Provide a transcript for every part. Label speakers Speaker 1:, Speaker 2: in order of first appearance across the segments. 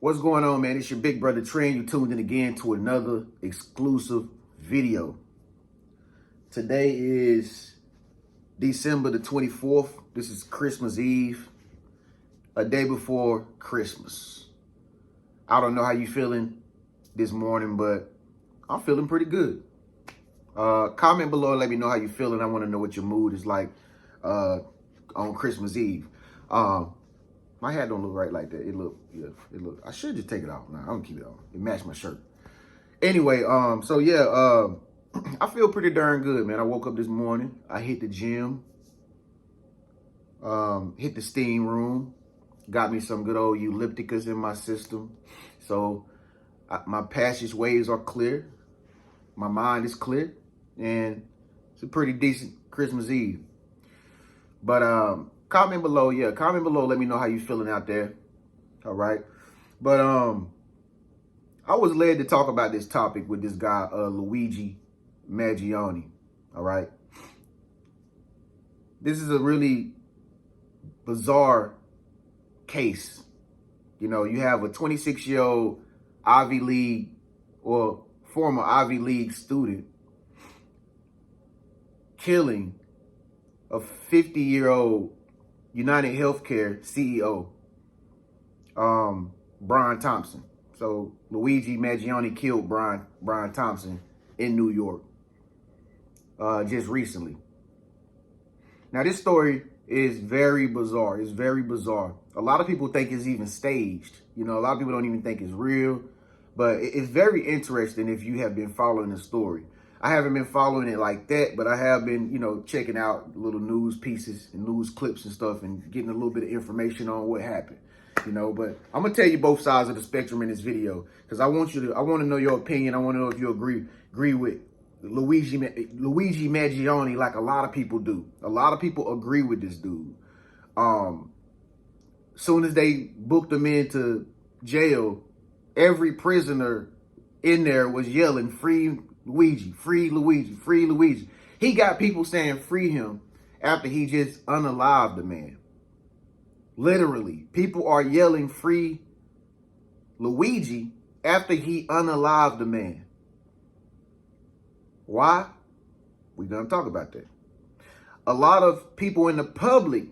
Speaker 1: What's going on, man? It's your big brother Trent. You tuned in again to another exclusive video. Today is December the 24th. This is Christmas Eve, a day before Christmas. I don't know how you feeling this morning, but I'm feeling pretty good. Comment below and let me know how you feeling. I want to know what your mood is like on Christmas Eve. My hat don't look right like that. It look. I should just take it off. Nah, I'm gonna keep it on. It matched my shirt. Anyway, I feel pretty darn good, man. I woke up this morning. I hit the gym. Hit the steam room. Got me some good old ellipticas in my system. So my passageways are clear. My mind is clear. And it's a pretty decent Christmas Eve. But comment below, let me know how you feeling out there. All right. But I was led to talk about this topic with this guy, Luigi Mangione. All right. This is a really bizarre case. You know, you have a 26-year-old Ivy League or former Ivy League student killing a 50-year-old United Healthcare CEO, Brian Thompson. So Luigi Mangione killed Brian Thompson in New York just recently. Now, this story is very bizarre. It's very bizarre. A lot of people think it's even staged. You know, a lot of people don't even think it's real. But it's very interesting if you have been following the story. I haven't been following it like that, but I have been, you know, checking out little news pieces and news clips and stuff and getting a little bit of information on what happened, you know. But I'm going to tell you both sides of the spectrum in this video because I want to know your opinion. I want to know if you agree with Luigi Mangione like a lot of people do. A lot of people agree with this dude. Soon as they booked him into jail, every prisoner in there was yelling, "Free Luigi, free Luigi, free Luigi." He got people saying free him after he just unalived the man. Literally, people are yelling free Luigi after he unalived the man. Why? We're going to talk about that. A lot of people in the public,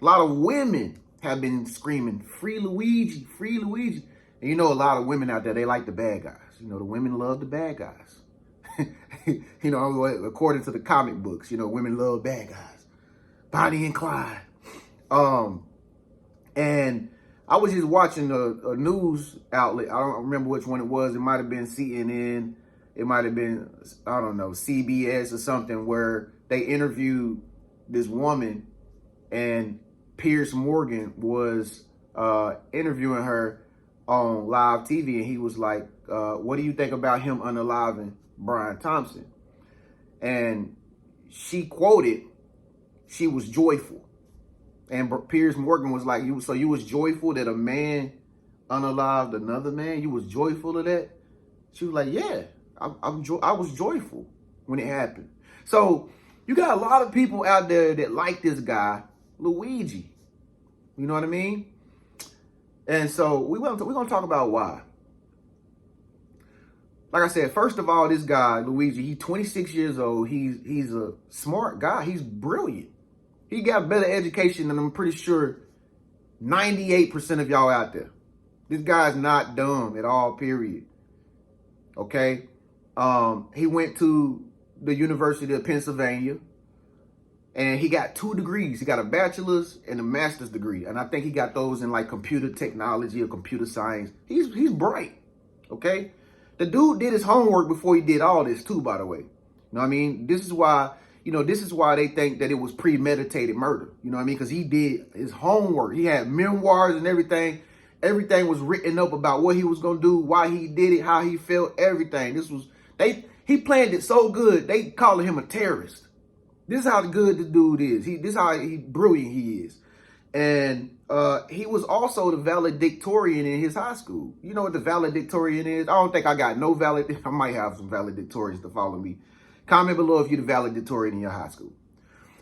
Speaker 1: a lot of women have been screaming, "Free Luigi, free Luigi." And you know, a lot of women out there, they like the bad guys. You know, the women love the bad guys. You know, according to the comic books, you know, women love bad guys. Bonnie and Clyde. And I was just watching a news outlet. I don't remember which one it was. It might have been CNN. It might have been, I don't know, CBS or something, where they interviewed this woman and Piers Morgan was interviewing her on live TV. And he was like, what do you think about him unaliving Brian Thompson? And she quoted, she was joyful. And Piers Morgan was like, so you was joyful that a man unalived another man? You was joyful of that? She was like, yeah, I was joyful when it happened. So you got a lot of people out there that like this guy, Luigi. You know what I mean? And so we're going to talk about why. Like I said, first of all, this guy, Luigi, he's 26 years old. He's a smart guy. He's brilliant. He got better education than I'm pretty sure 98% of y'all out there. This guy's not dumb at all, period. Okay? He went to the University of Pennsylvania, and he got 2 degrees. He got a bachelor's and a master's degree. And I think he got those in like computer technology or computer science. He's bright. Okay? The dude did his homework before he did all this too, by the way. You know what I mean? This is why they think that it was premeditated murder. You know what I mean? Because he did his homework. He had memoirs and everything. Everything was written up about what he was going to do, why he did it, how he felt, everything. He planned it so good, they calling him a terrorist. This is how good the dude is. This is how brilliant he is. And he was also the valedictorian in his high school. You know what the valedictorian is? I don't think I got no I might have some valedictorians to follow me. Comment below if you're the valedictorian in your high school.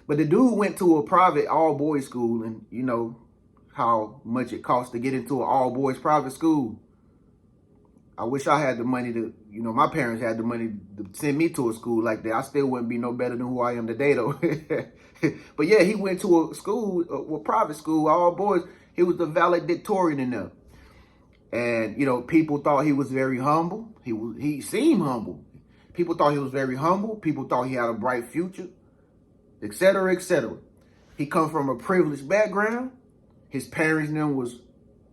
Speaker 1: But the dude went to a private all-boys school, and, you know, how much it costs to get into an all-boys private school. I wish I had the money to, my parents had the money to send me to a school like that. I still wouldn't be no better than who I am today, though. But yeah, he went to a school, a private school, all boys. He was the valedictorian in there. And, people thought he was very humble. He seemed humble. People thought he was very humble. People thought he had a bright future, et cetera, et cetera. He come from a privileged background. His parents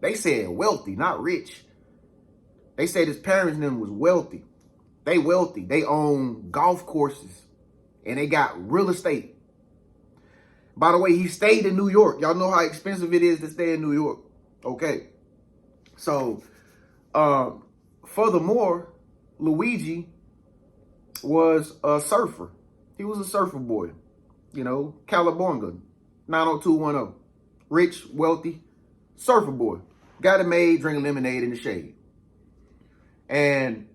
Speaker 1: they said wealthy, not rich. They said his parents was wealthy. They wealthy. They own golf courses and they got real estate. By the way, he stayed in New York. Y'all know how expensive it is to stay in New York. Okay. So, furthermore, Luigi was a surfer. He was a surfer boy. Calabunga, 90210. Rich, wealthy, surfer boy. Got it made, drinking lemonade in the shade. And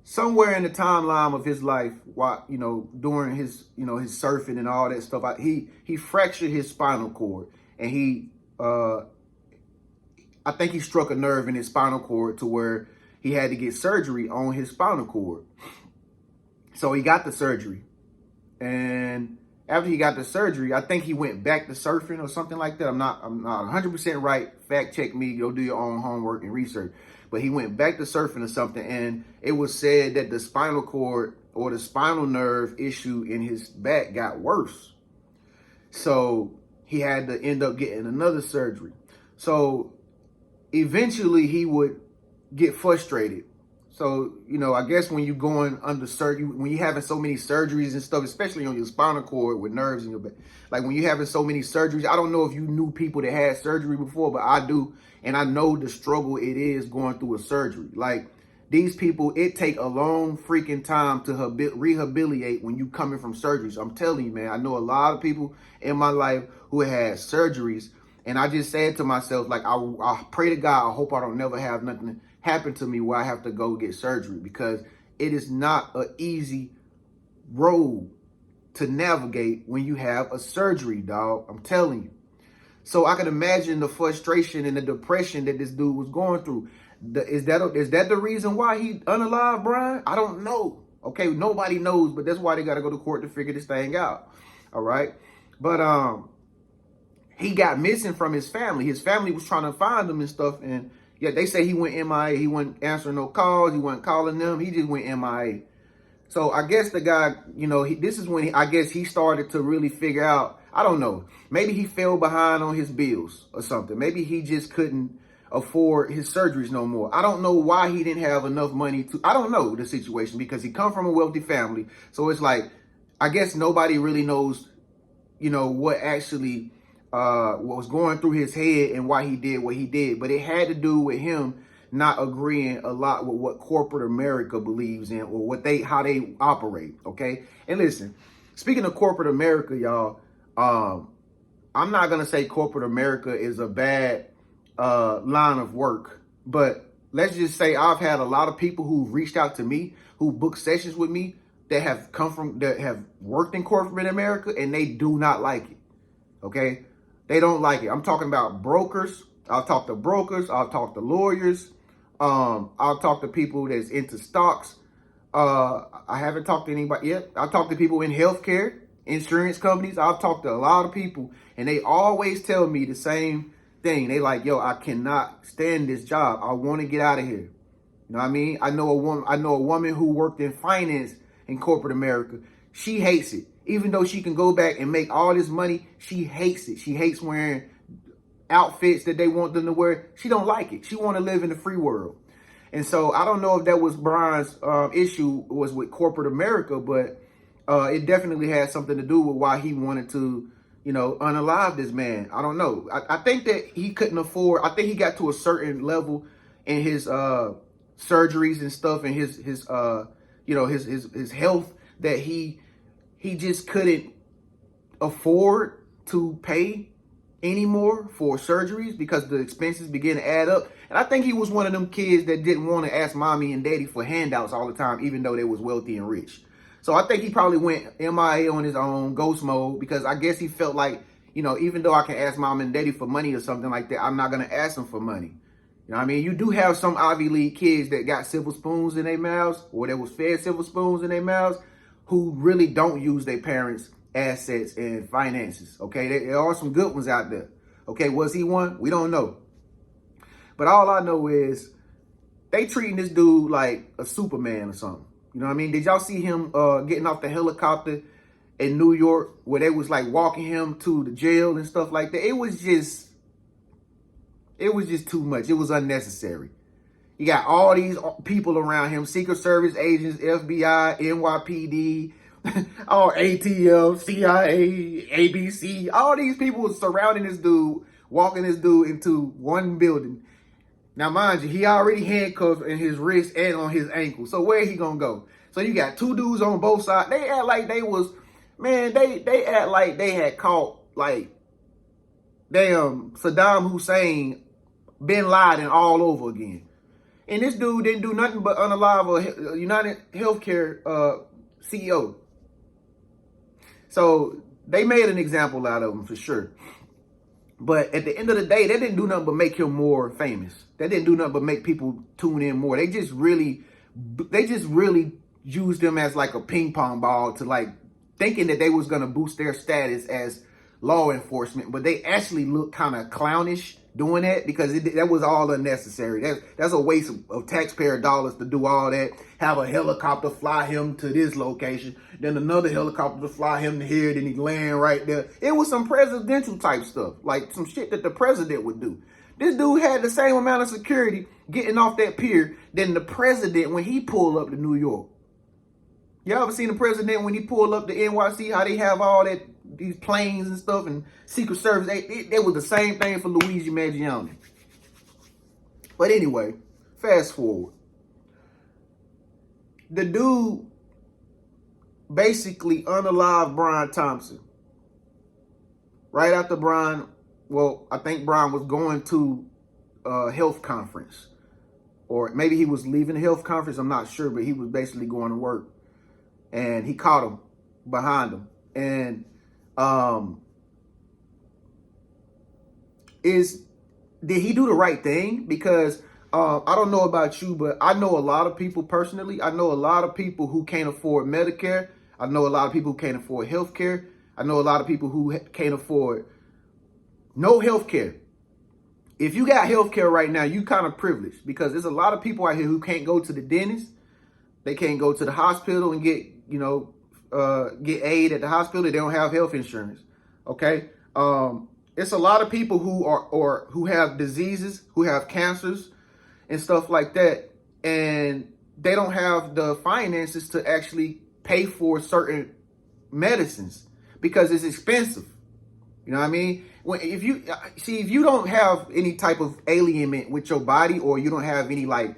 Speaker 1: somewhere in the timeline of his life, while during his his surfing and all that stuff, he fractured his spinal cord, and I think he struck a nerve in his spinal cord to where he had to get surgery on his spinal cord. So he got the surgery, and after he got the surgery, I think he went back to surfing or something like that. I'm not 100% right. Fact check me. Go do your own homework and research. But he went back to surfing or something, and it was said that the spinal cord or the spinal nerve issue in his back got worse. So he had to end up getting another surgery. So eventually he would get frustrated. So, I guess when you're going under surgery, when you're having so many surgeries and stuff, especially on your spinal cord with nerves in your back, like when you're having so many surgeries, I don't know if you knew people that had surgery before, but I do. And I know the struggle it is going through a surgery. Like these people, it take a long freaking time to rehabilitate when you coming from surgeries. I'm telling you, man, I know a lot of people in my life who had surgeries. And I just said to myself, like, I pray to God, I hope I don't never have nothing happen to me where I have to go get surgery, because it is not an easy road to navigate when you have a surgery, dog. I'm telling you. So I can imagine the frustration and the depression that this dude was going through. Is that the reason why he unalive Brian? I don't know. Okay, nobody knows, but that's why they got to go to court to figure this thing out. All right, but he got missing from his family. His family was trying to find him and stuff, and yeah, they say he went MIA. He wasn't answering no calls. He wasn't calling them. He just went MIA. So I guess the guy, this is when I guess he started to really figure out, I don't know, maybe he fell behind on his bills or something. Maybe he just couldn't afford his surgeries no more. I don't know why he didn't have enough money I don't know the situation, because he come from a wealthy family. So it's like, I guess nobody really knows, what actually, what was going through his head and why he did what he did. But it had to do with him not agreeing a lot with what corporate America believes in or how they operate. Okay. And listen, speaking of corporate America, y'all, I'm not going to say corporate America is a bad line of work, but let's just say I've had a lot of people who've reached out to me, who booked sessions with me, that have worked in corporate America, and they do not like it. Okay. They don't like it. I'm talking about brokers. I'll talk to brokers. I'll talk to lawyers. I'll talk to people that's into stocks. I haven't talked to anybody yet. I'll talk to people in healthcare, insurance companies. I've talked to a lot of people, and they always tell me the same thing. They like, yo, I cannot stand this job. I want to get out of here. You know what I mean? I know a woman who worked in finance in corporate America. She hates it. Even though she can go back and make all this money, she hates it. She hates wearing outfits that they want them to wear. She don't like it. She want to live in the free world. And so I don't know if that was Brian's issue was with corporate America, but it definitely had something to do with why he wanted to, unalive this man. I don't know. I think that he couldn't afford. I think he got to a certain level in his surgeries and stuff, and his health, that he just couldn't afford to pay anymore for surgeries because the expenses began to add up. And I think he was one of them kids that didn't want to ask mommy and daddy for handouts all the time, even though they was wealthy and rich. So I think he probably went MIA on his own, ghost mode, because I guess he felt like You know, even though I can ask mom and daddy for money or something like that, I'm not going to ask them for money. You know what I mean? You do have some Ivy League kids that got silver spoons in their mouths, or that was fed silver spoons in their mouths, who really don't use their parents' assets and finances. Okay, there are some good ones out there. Okay, was he one? We don't know. But all I know is they treating this dude like a Superman or something. You know what I mean? Did y'all see him getting off the helicopter in New York where they was like walking him to the jail and stuff like that? It was just too much. It was unnecessary. You got all these people around him, Secret Service agents, FBI, NYPD, all ATF, CIA, ABC. All these people surrounding this dude, walking this dude into one building. Now, mind you, he already handcuffed in his wrist and on his ankle. So where he gonna go? So you got two dudes on both sides. They act like they was, man, they act like they had caught, like, damn, Saddam Hussein, Bin Laden all over again. And this dude didn't do nothing but unalive a United Healthcare CEO. So they made an example out of him for sure. But at the end of the day, they didn't do nothing but make him more famous. They didn't do nothing but make people tune in more. They just really used them as like a ping pong ball to like thinking that they was going to boost their status as law enforcement. But they actually look kind of clownish doing that because that was all unnecessary. That's a waste of taxpayer dollars to do all that. Have a helicopter fly him to this location, then another helicopter to fly him to here, then he land right there. It was some presidential type stuff, like some shit that the president would do. This dude had the same amount of security getting off that pier than the president when he pulled up to New York. Y'all ever seen the president when he pulled up to NYC, how they have all that, these planes and stuff and Secret Service? It was the same thing for Luigi Mangione. But anyway, fast forward. The dude basically unalived Brian Thompson. Right after Brian, well, I think Brian was going to a health conference. Or maybe he was leaving the health conference, I'm not sure, but he was basically going to work. And he caught him behind him. And did he do the right thing? Because I don't know about you, but I know a lot of people personally. I know a lot of people who can't afford Medicare. I know a lot of people who can't afford health care. I know a lot of people who can't afford no health care. If you got health care right now, you kind of privileged because there's a lot of people out here who can't go to the dentist. They can't go to the hospital and get aid at the hospital. They don't have health insurance. Okay. It's a lot of people who have diseases, who have cancers and stuff like that. And they don't have the finances to actually pay for certain medicines because it's expensive. You know what I mean? If you don't have any type of alienment with your body, or you don't have any like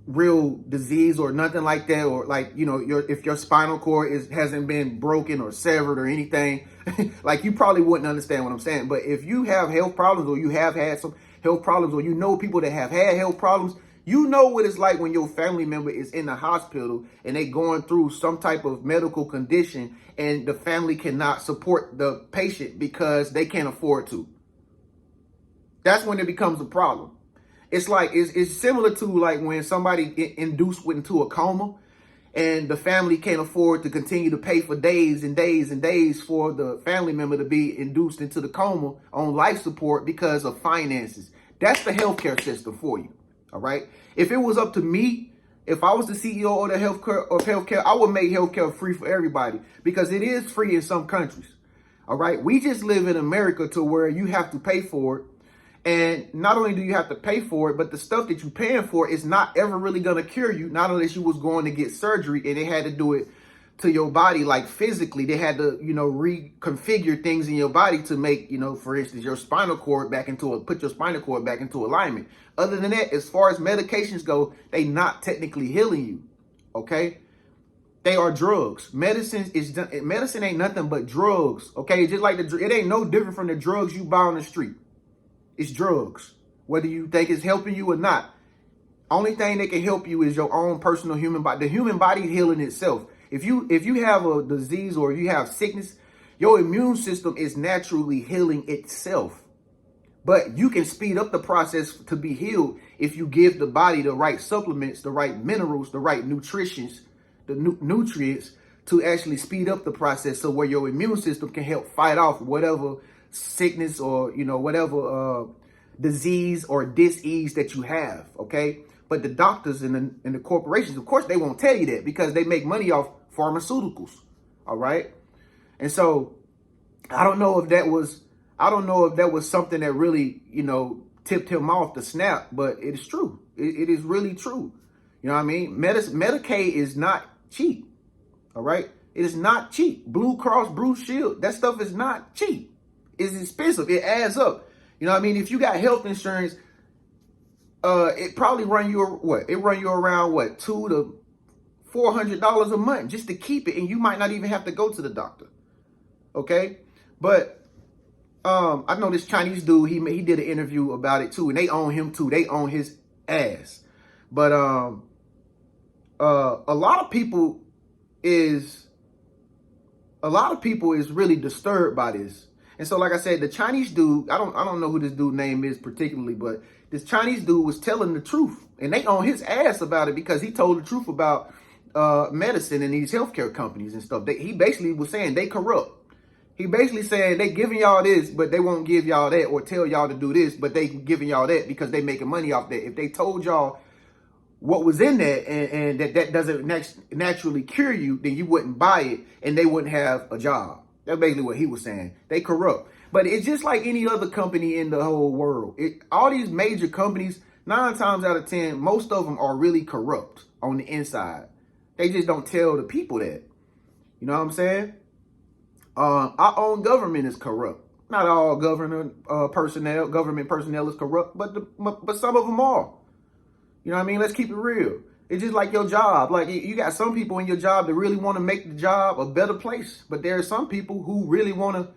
Speaker 1: real disease or nothing like that, or like, you know, if your spinal cord hasn't been broken or severed or anything, like you probably wouldn't understand what I'm saying. But if you have health problems, or you have had some health problems, or you know people that have had health problems, you know what it's like when your family member is in the hospital and they going through some type of medical condition and the family cannot support the patient because they can't afford to. That's when it becomes a problem. It's like, it's similar to like when somebody induced into a coma and the family can't afford to continue to pay for days and days and days for the family member to be induced into the coma on life support because of finances. That's the healthcare system for you. All right. If it was up to me, if I was the CEO of the healthcare, I would make healthcare free for everybody because it is free in some countries. All right. We just live in America to where you have to pay for it. And not only do you have to pay for it, but the stuff that you're paying for is not ever really going to cure you, not unless you was going to get surgery and they had to do it to your body, like physically. They had to, reconfigure things in your body to make, for instance, your spinal cord put your spinal cord back into alignment. Other than that, as far as medications go, they not technically healing you. Okay. They are drugs. Medicine ain't nothing but drugs. Okay. Just like it ain't no different from the drugs you buy on the street. It's drugs, whether you think it's helping you or not. Only thing that can help you is your own personal human body. The human body healing itself. If you have a disease or you have sickness, Your immune system is naturally healing itself. But you can speed up the process to be healed if you give the body the right supplements, the right minerals, the right nutrients, nutrients to actually speed up the process, so where your immune system can help fight off whatever sickness or, whatever disease or dis-ease that you have, okay? But the doctors and the corporations, of course, they won't tell you that because they make money off pharmaceuticals, all right? And so I don't know if that was something that really, tipped him off the snap, but it is true. It is really true. You know what I mean? Medicaid is not cheap. All right? It is not cheap. Blue Cross, Blue Shield, that stuff is not cheap. It's expensive. It adds up. You know what I mean? If you got health insurance, it probably run you around $200 to $400 a month just to keep it, and you might not even have to go to the doctor. Okay? But I know this Chinese dude, he did an interview about it too, and they own him too. They own his ass. But a lot of people is really disturbed by this. And so, like I said, the Chinese dude, I don't know who this dude's name is particularly, but this Chinese dude was telling the truth, and they own his ass about it because he told the truth about medicine and these healthcare companies and stuff. He basically was saying they corrupt. He basically saying they giving y'all this, but they won't give y'all that, or tell y'all to do this, but they giving y'all that because they making money off that. If they told y'all what was in that and that doesn't naturally cure you, then you wouldn't buy it and they wouldn't have a job. That's basically what he was saying. They corrupt. But it's just like any other company in the whole world. All these major companies, 9 times out of 10, most of them are really corrupt on the inside. They just don't tell the people that. You know what I'm saying? Our own government is corrupt. Not all government personnel is corrupt, but some of them are. You know what I mean? Let's keep it real. It's just like your job. Like, you got some people in your job that really want to make the job a better place, but there are some people who really want to,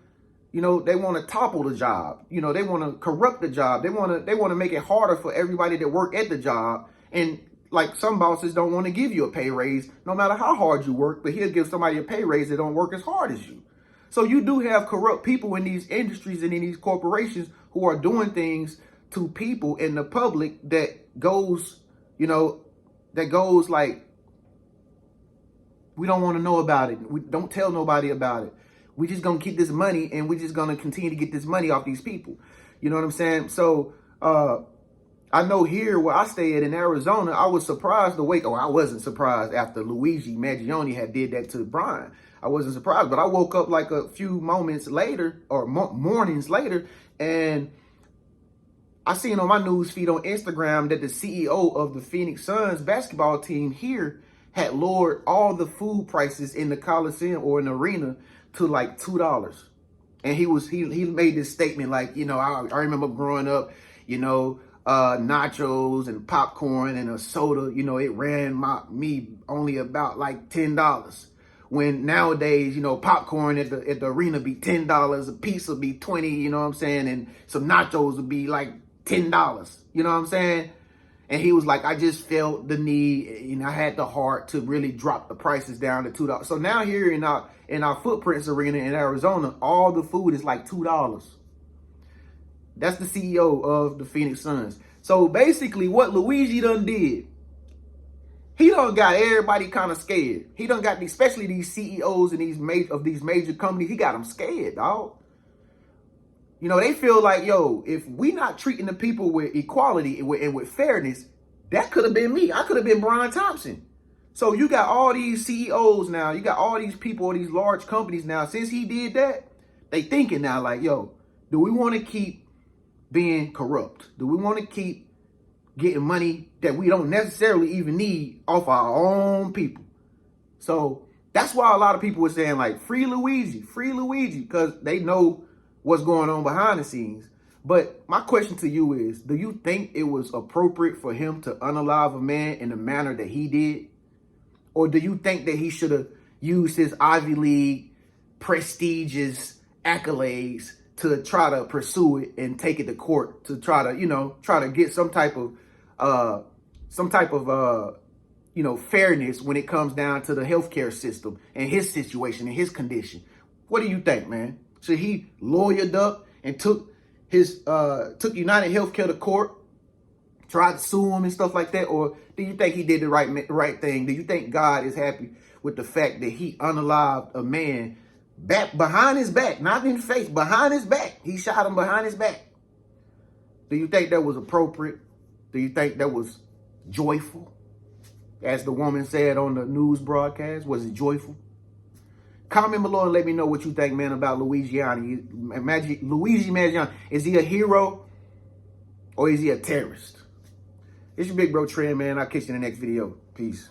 Speaker 1: they want to topple the job. They want to corrupt the job. They want to make it harder for everybody that work at the job. And like, some bosses don't want to give you a pay raise no matter how hard you work, but he'll give somebody a pay raise that don't work as hard as you. So you do have corrupt people in these industries and in these corporations who are doing things to people in the public that goes like, we don't want to know about it. We don't tell nobody about it. We just going to keep this money, and we just going to continue to get this money off these people. You know what I'm saying? So I know here where I stay at in Arizona, I was surprised I wasn't surprised after Luigi Mangione had did that to Brian. I wasn't surprised, but I woke up like a few moments later or mornings later, and I seen on my news feed on Instagram that the CEO of the Phoenix Suns basketball team here had lowered all the food prices in the Coliseum or in the arena to like $2. And he made this statement like, I remember growing up, nachos and popcorn and a soda, it ran me only about like $10. When nowadays, popcorn at the arena be $10, a pizza be $20, you know what I'm saying? And some nachos would be like $10, you know what I'm saying? And he was like, I just felt the need, I had the heart to really drop the prices down to $2. So now here in our Footprints Arena in Arizona, all the food is like $2. That's the CEO of the Phoenix Suns. So basically what Luigi done did, he done got everybody kind of scared. He done got, especially these CEOs and these major companies, he got them scared, dog. They feel like, if we not treating the people with equality and with fairness, that could have been me. I could have been Brian Thompson. So you got all these CEOs now. You got all these people, these large companies now. Since he did that, they thinking now like, do we want to keep being corrupt? Do we want to keep getting money that we don't necessarily even need off our own people? So that's why a lot of people were saying like, free Luigi, because they know what's going on behind the scenes. But my question to you is, do you think it was appropriate for him to unalive a man in the manner that he did? Or do you think that he should have used his Ivy League prestigious accolades to try to pursue it and take it to court to try to get some type of fairness when it comes down to the healthcare system and his situation and his condition? What do you think, man? Should he lawyered up and took United Healthcare to court, tried to sue him and stuff like that? Or do you think he did the right thing? Do you think God is happy with the fact that he unalived a man back behind his back, not in the face, behind his back? He shot him behind his back. Do you think that was appropriate? Do you think that was joyful? As the woman said on the news broadcast, was it joyful? Comment below and let me know what you think, man, about Luigi Mangione. Is he a hero or is he a terrorist? It's your big bro Trend, man. I'll catch you in the next video. Peace.